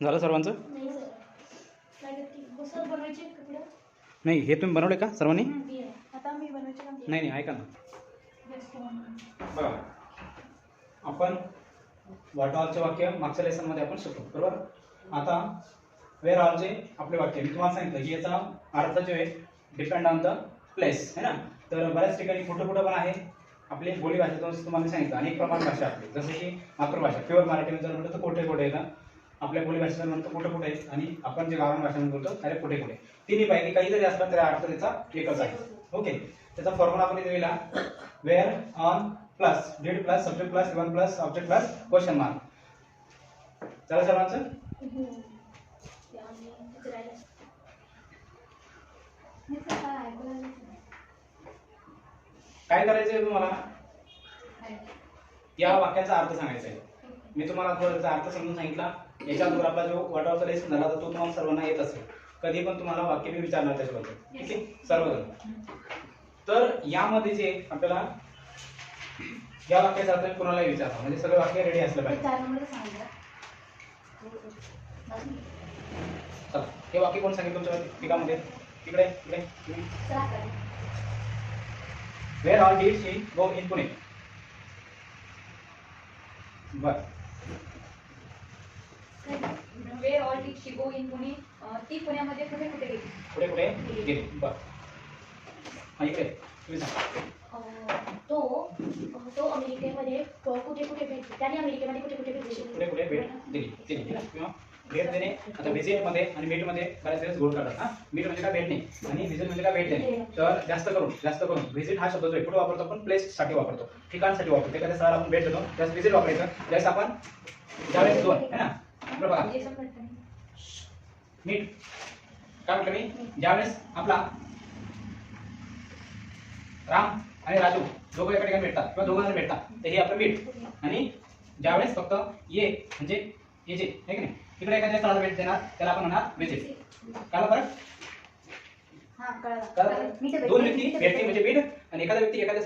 झालं सर्वांचं? नाही सर. काय करते? सर बनवायचे कपडे? नाही, हे तुम्ही बनवले का सर्वांनी? आता मी बनवायचे काम. नाही नाही, ऐका ना. बघा, आपण व्हॉट ऑलचे वाक्य मागच्या लेसनमध्ये आपण शिकलो, बरोबर? आता वेअर ऑलचे आपले वाक्य मी तुम्हाला सांगितलं की याचा अर्थ जो आहे डिपेंड ऑन द प्लेस, है ना. तर बऱ्याच ठिकाणी कुठं कुठं पण आहे आपली बोली भाषेतून तुम्हाला सांगितलं. अनेक प्रमाण भाषा आपली, जसं की मातृभाषा प्युअर मराठीमध्ये जर म्हणतो तर कुठे कुठे येतं, आपल्या बोली भाषेत म्हणतो कुठं कुठे आहे, आणि आपण जे गावरान भाषेमध्ये बोलतो अरे कुठे कुठे. तिन्ही पैकी काहीतरी असलं तरी अर्थ त्याचा एकच आहे. ओके, त्याचा फॉर्म्युला आपण इथे दिला, where on plus did plus subject plus even plus object plus question mark. चला सर्वांचं काय करायचंय तुम्हाला? या वाक्याचा अर्थ सांगायचा आहे. मी तुम्हाला त्याचा अर्थ समजून सांगितला. याच्या अगोदर आपला जो व्हॉट ऑलचा लेसन झाला तर तो तुम्हाला सर्वांना येत असेल. कधी पण तुम्हाला वाक्य मी विचारणार त्याच्याबद्दल, ठीक आहे सर्वजण. तर यामध्ये जे आपल्याला या वाक्याचा अर्थ कोणालाही विचारणार, म्हणजे सगळं वाक्य रेडी असलं पाहिजे. चला, हे वाक्य कोण सांगितलं तुमच्या पिकामध्ये? इकडे इकडे where all did she go in Pune. बर, where all did she go in Pune. ती पुण्यामध्ये कुठे कुठे गेली? कुठे कुठे गेली. बर, हा इकडे तुम्ही सांगा. तो अमेरिकेमध्ये कुठे कुठे भेट, त्याने अमेरिकेमध्ये कुठे कुठे भेट दिली? कुठे कुठे भेट दिली किंवा भेट देणे. आता व्हिजिट मध्ये आणि मीट मध्ये बऱ्याच वेळेस गोड करतात. हा, मीट म्हणजे काय भेटणे आणि व्हिजिट म्हणजे काय भेट देणे. तर जास्त करून व्हिजिट हा शब्द जो आहे कुठे वापरतो आपण? प्लेस साठी वापरतो, ठिकाणसाठी वापरतो. एखाद्या स्थळाला आपण भेट देतो त्यास व्हिजिट वापरायचं. ज्यावेळेस आपण ज्यावेळेस दोन है ना, बघा मीट काय म्हटलं मी? ज्यावेळेस आपला राम आणि राजू दोघं एका ठिकाणी भेटतात किंवा दोघं जण भेटतात तर हे आपलं मीट. आणि ज्यावेळेस फक्त ये म्हणजे ये जे आहे की नाही, तिकडे एखाद्या स्थळाला भेट देणार त्याला आपण म्हणणार व्हिजिट. कळलं बरं? हा, कळलं. दोन व्यक्ती भेटते म्हणजे मीट, आणि एखादा व्यक्ती एखाद्या